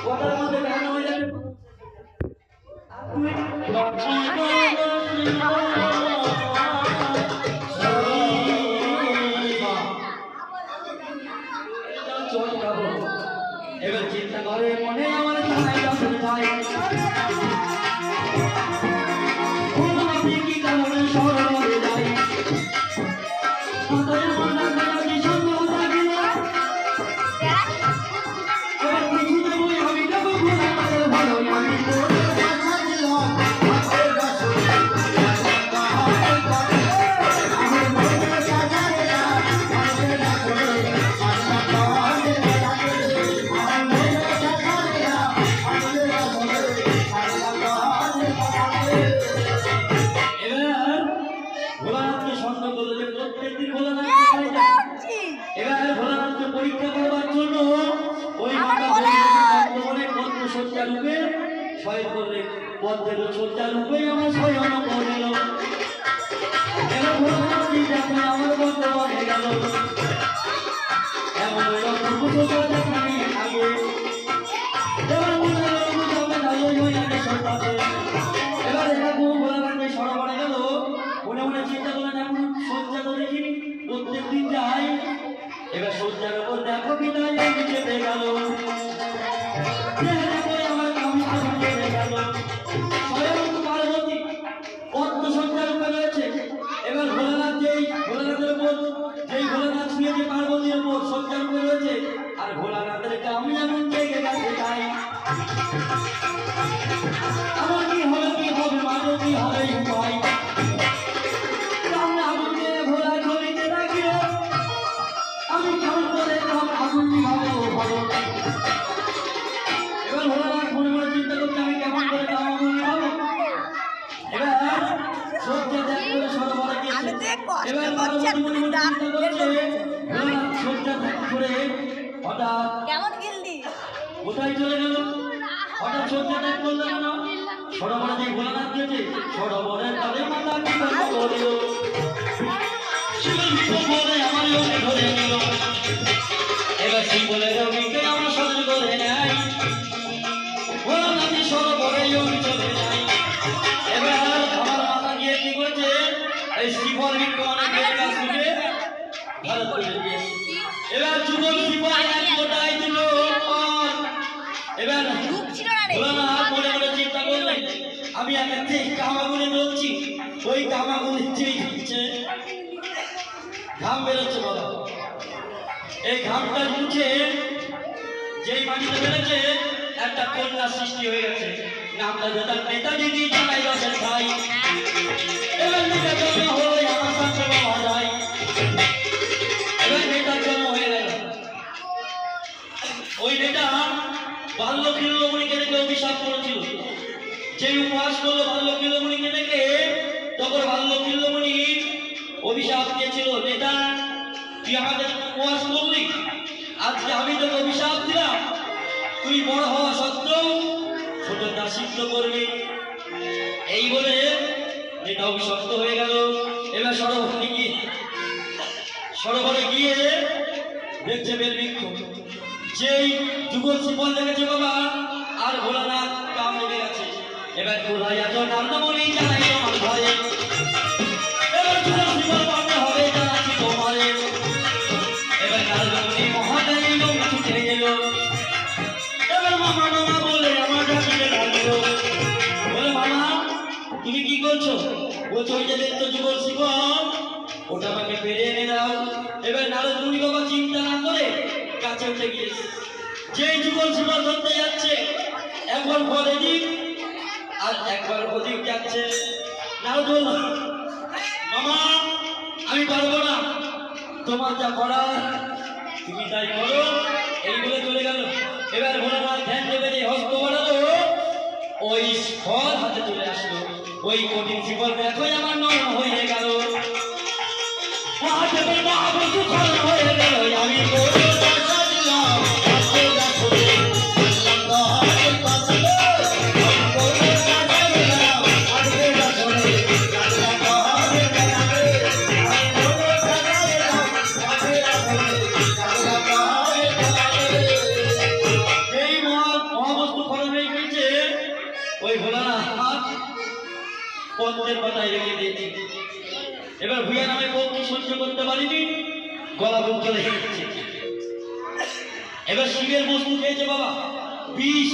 কথার মধ্যে গান হয়ে যাবে। এবার চিন্তা করে মনে আমার কি কারণে সরবে যাই পরীক্ষা করবার জন্য ওই সজ্জা রূপে শয়ন করলে পদ্মের সজ্জা রূপে আমার শয়ন করল। এবার আমার বন্ধ হয়ে গেল এমন এবার এটা ভোলানাথ সরবরে গেল মনে মনে চিন্তা করলেন এমন সজ্জা তো দেখিনি প্রত্যেক দিন যাই। এবার সজ্জার উপর দেখো বিদায় চেপে গেল আমার কামি চেপে গেল স্বয়ং পার্বতী পদ্ম সজ্জার উপরে রয়েছে। এবার ভোলানাথ ভোলানাথের উপর ভোলানাথ শুয়ে যে পার্বতীর উপর সজ্জার উপরে রয়েছে আর ভোলানাথের কামি এমন চেপে গেছে তাই আমার কি হবে মানব কি হবে উপায় ভোলা ছবিতে রাখিল আমি কেমন করে আগুন ভাবে এবার ভোলানাথ মনে মনে চিন্তা করছে আমি কেমন করে আগুন ভাবো। এবার সজ্জা ত্যাগ করে সরোবরে গেছে। এবার পার্বতী মনে মনে চিন্তা করছে ভোলানাথ সজ্জা ত্যাগ করে হঠাৎ কোথায় চলে গেল হঠাৎ সজ্জা ত্যাগ করলো কেন সরোবরে যে ভোলানাথ গেছে সরোবরের তাদের মাথা কি করল আমার লোকে ধরে নিল। এবার শিবলের রবিকে আমার সহ্য করে নেয় ভোলানাথী সরোবরে চলে যায়। এবার আমার মাথা গিয়ে কি করেছে এই শিবল অনেক কাজ করে ভালো করে দিয়েছে। এবার যুগল শিবল এক গোটাই দিল। এবার ভোলানাথ মনে মনে চিন্তা করলেন আমি একটা কামাগুলি বলছি ওই কামাগুলি দিচ্ছে ঘাম বেরোচ্ছে বলো এই ঘামটা মুছে যেই মাটিতে বেরোচ্ছে একটা কন্যা সৃষ্টি হয়ে গেছে নামটা যেতাম নেতাজি জানাই রসের ভাই। এবার নেতার জন্ম হয়ে আমার সাথে বাবা যায়। এবার নেতার জন্ম হয়ে গেল ওই নেতা বাল্যকিল্লমণিকে দেখে অভিশাপ করেছিল যে উপহাস করলো বাল্যকিল্লমণিকে দেখে তখন বাল্যকিল্লমণি অভিশাপ দিয়েছিল নেতা তুই আমাদের উপহাস করলি আজকে আমি তোকে অভিশাপ দিলাম তুই বড় হওয়া সত্ত্বেও ছোট দাসিত্ব করবি এই বলে নেতা অভিশপ্ত হয়ে গেল। এবার সরোবরে গিয়ে দেখছে বেলবৃক্ষ যেই যুগল শিবল লেগেছে বাবা আর ভোলানাথ কাম লেগে গেছে। এবার কোথায় আছো নারদমণি জানাই আমার ভয়ে এবার যুগল শিবল পাবে হবে জানাচ্ছি তোমারে। এবার নারদমণি মহাদেবী ছুটে গেল। এবার মামা বলে আমার ডাকিতে লাগলো বলে মামা তুমি কি করছো বলছো ওই যে দেখছো যুগল শিবল ওটা আমাকে পেরে এনে দাও। এবার নারদমণি বাবা চিন্তা না করে কাছে উঠে গিয়েছে যেই যুগল শিবল ধরতে যাচ্ছে একবার ফল এদিক আর একবার ওদিক যাচ্ছে নারদ মামা আমি পারবো না তোমার যা করার তুমি তাই করো এই বলে চলে গেল। এবার ভোলানাথ ধ্যান দেবে যে হস্ত বাড়ালো ওই ফল হাতে চলে আসলো ওই কঠিন শিবল দেখো আমার নরম হয়ে গেল হয়ে গেল আমি পদ্মের পাতায় রেখে দিয়েছি। এবার ভুয়া নামে পক্ষী সহ্য করতে পারিনি, গলা বুক চলে যাচ্ছে। এবার শিবের বস্তু খেয়েছে বাবা, বিষ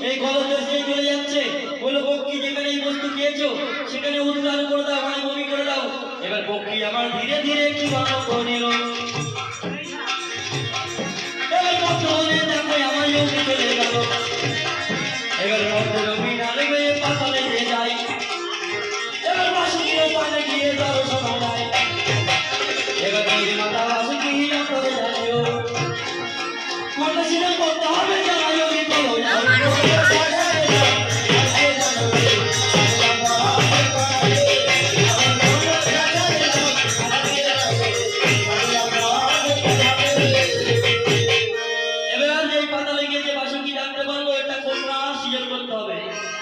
এই গলাতে চলে যাচ্ছে। বলে পক্ষী যেখানে এই বস্তু খেয়েছো সেখানে উদ্ধার করে দাও, মানে বমি করে দাও। এবার পক্ষী আমার ধীরে ধীরে একটু বালক নিল। এবার মধ্যে দেখো আমার যোগী চলে গেল। এবার মধ্যে রবি নালে গিয়ে পাতালে যে যায়। এবার বাসুকির পানে গিয়ে দর্শন হয়। এবার মেরে মাতা বাসুকি না করে যাচ্ছো মনে সিনে করতে হবে যারা যোগী বলো।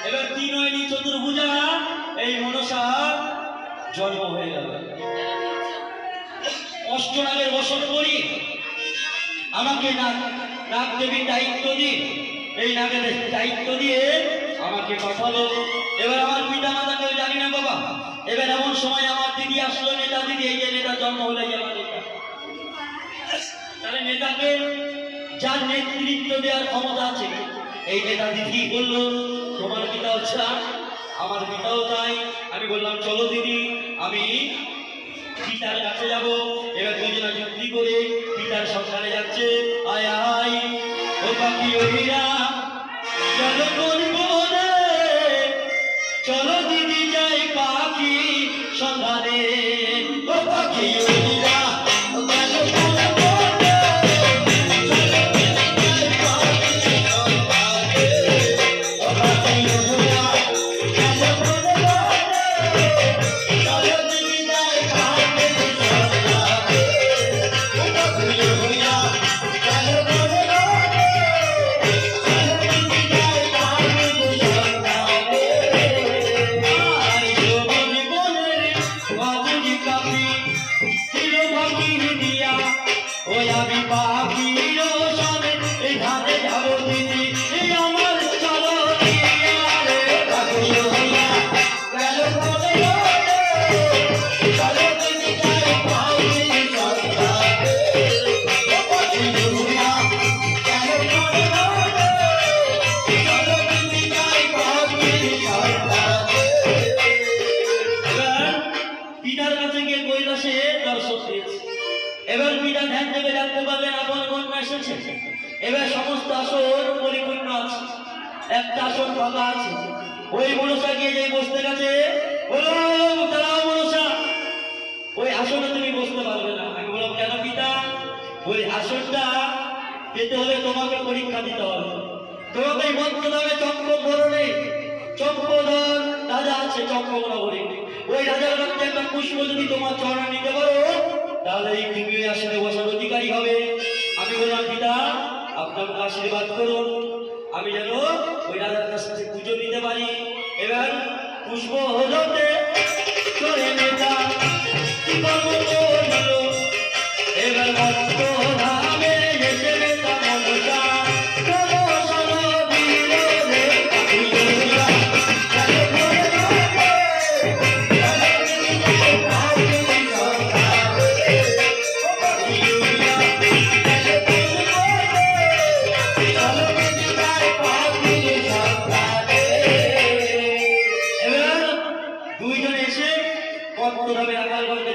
এবার তিন হয়নি চতুর্ভুজা এই মনসা জন্ম হয়ে গেল। অষ্টনাগের বসন করি আমাকে নাগ দেবীর দায়িত্ব দিন, এই নাগের দায়িত্ব দিয়ে আমাকে পাঠালো। এবার আমার পিতা মাতা কেউ জানি না বাবা। এবার এমন সময় আমার দিদি আসলো, নেতা দিদি, এই যে নেতা জন্ম হলে আমার নেতা। তাহলে নেতাকে যার নেতৃত্ব দেওয়ার ক্ষমতা আছে এই নেতা দিদি বললো তোমার পিতাও ছা আমার পিতাও তাই। আমি বললাম চলো দিদি, আমি পিতার কাছে যাব। এবার দুজনা যুক্তি করে পিতার সংসারে যাচ্ছে। আয় আয় ও পাখি ওহিরা চলো করব রে, চলো দিদি যাই পাখি সন্ধানে। ও পাখি ওহিরা এবার পিতা ধ্যান থেকে জানতে পারলেন আপন কন্যা এসেছে। এবার সমস্ত আসন পরিপূর্ণ আছে, একটা আসন ফাঁকা আছে। ওই মনসা গিয়ে যে বসতে গেছে, মনসা ওই আসনে তুমি বসতে পারবে না। আমি বললাম কেন পিতা? ওই আসনটা পেতে হলে তোমাকে পরীক্ষা দিতে হবে। তোমাকে মন্ত্র দেবে চক্রধরণে, চক্রধর রাজা আছে চক্রধরে। ওই রাজার কাছে একটা পুষ্প যদি তোমার চরণে নিতে পারো তাহলে এই তুমি আসনে বসার অধিকারী হবে। আমি বললাম পিতা আপনাকে আশীর্বাদ করুন, আমি যেন ওই রাজার কাছ থেকে পুজো দিতে পারি। এবার পুষ্প হজতে চলে নেতা কি করবো বলো। এবার ভক্ত ধামে যেতে নেতা মনসা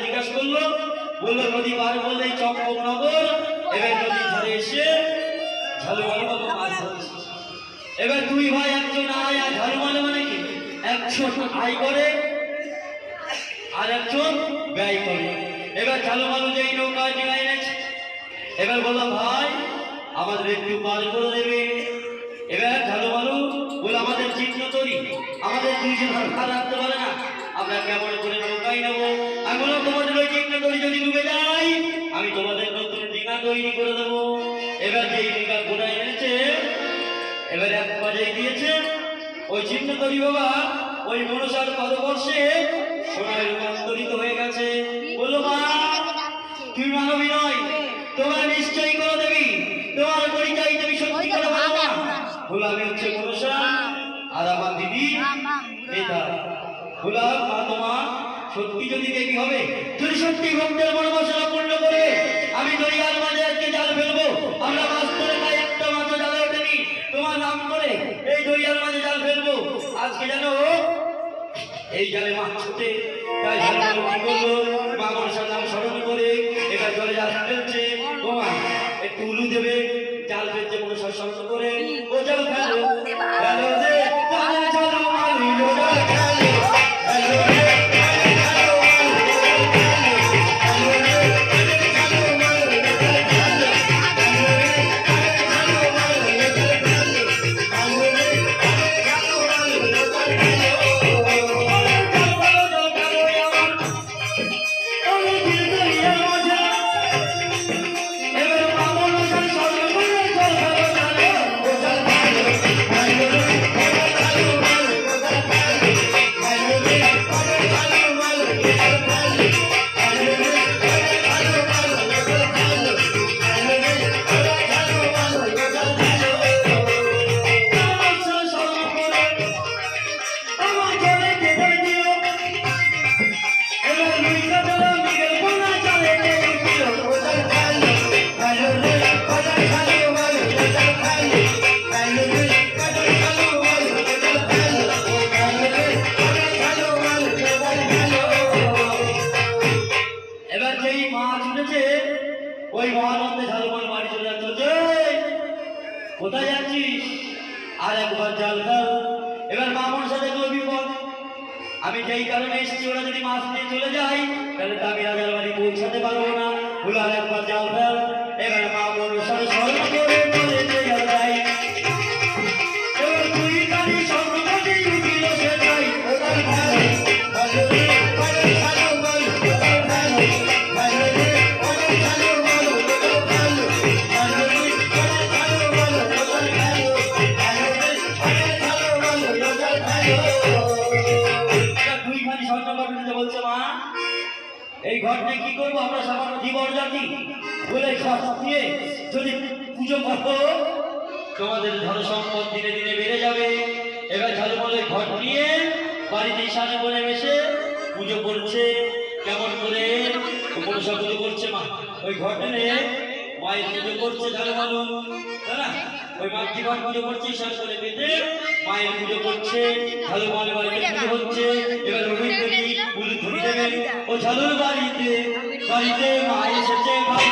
জিজ্ঞাসা করলো, বললো নদী পার বললেই চম্পকনগর। এবার নদী ধারে এসে ঝালুমালু বাবা মাছ ধরছে। এবার দুই ভাই একজন আয়, আর ঝালুমালু মানে কি একজন আয় করে আর একজন ব্যয় করে। এবার ঝালুমালু যেই নৌকা ডিঙায় এনেছে, এবার বললাম ভাই আমাদের একটু পার করে দেবে। এবার ঝালুমালু বলে আমাদের চিহ্ন তৈরি, আমাদের দুইজন হাত রাখতে পারে না, আমরা কেমন করে নৌকাই নেবো। আমি বললাম তোমাদের ওই চিহ্ন তৈরি যদি ডুবে যাই আমি তোমাদের নতুন ডিঙা তৈরি করে দেবো। এবার যেই ডিঙা ঘোড়ায় এনেছে, এবার এক বাজাই দিয়েছে ওই চিহ্ন তৈরি বাবা ওই মনসার পদবর্ষে সোনায় রূপান্তরিত হয়ে গেছে। বললো মা তুমি মানবী নয়, তোমার নিশ্চয়ই করে দেবী, তোমার পরিচয় তুমি সত্যি করে বলো না। বললো আমি হচ্ছে মনসা আর আমার দিদি নেতা। গোলাপ মা তোমা সত্যি যদি দেবী হবে, যদি সত্যি ভক্তের মনোবাসনা পূর্ণ করে আমি দরিয়ার মাঝে আজকে জাল ফেলবো। আমরা মাছ ধরে খাই, একটা মাছও জালে ওঠেনি, তোমার নাম করে এই দরিয়ার মাঝে জাল ফেলবো। আজকে জানো এই জালে মাছ ছুটে, তাই জালগুলো কি করলো, মা মনসার নাম স্মরণ করে এবার জলে জাল ফেলছে। ও মা একটু উলু দেবে, জাল ফেলছে মনসার স্মরণ করে, ও জাল ফেলো ফেলো রে জালে জালো মালিলো জাল ফেলো ফেলো রে ওই মহানন্দে ঝালমাল বাড়ি চলে যাচ্ছে। কোথায় যাচ্ছিস? আর একবার জাল ফেল। এবার মামুর সাথে দেখলো বিপদ, আমি যেই কারণে এসেছি ওরা যদি মাছ নিয়ে চলে যায় তাহলে তো আমি রাজার বাড়ি পৌঁছাতে পারবো না। বলে আর একবার জাল ফেল। এবার মামুর সাথে স্মরণ করে চলে যায়। এবার তুই কারি স্বর্ণকাটি উঠিল সে যাই। এই ঘরটা কি করবো আমরা, সামান্য জীবন জাতি বলে দিয়ে যদি পুজো করবো তোমাদের ধন সম্পদ দিনে দিনে বেড়ে যাবে। এবার ঝালমলের ঘর নিয়ে বাড়িতে সামনে বলে এসে পুজো করছে। কেমন করে মনসা পুজো করছে মা, ওই ঘরটা নিয়ে মায়ের পুজো করছে ঝালমল, তাই না? ওই মাতৃঘর পুজো করছে, সব করে পেতে মায়ের পুজো করছে। ঝালমল বাড়িতে পুজো হচ্ছে। এবার রবীন্দ্র দেবী পুজো ধরে দেবেন ও ঝালুর বাড়িতে মা এসেছে ভাই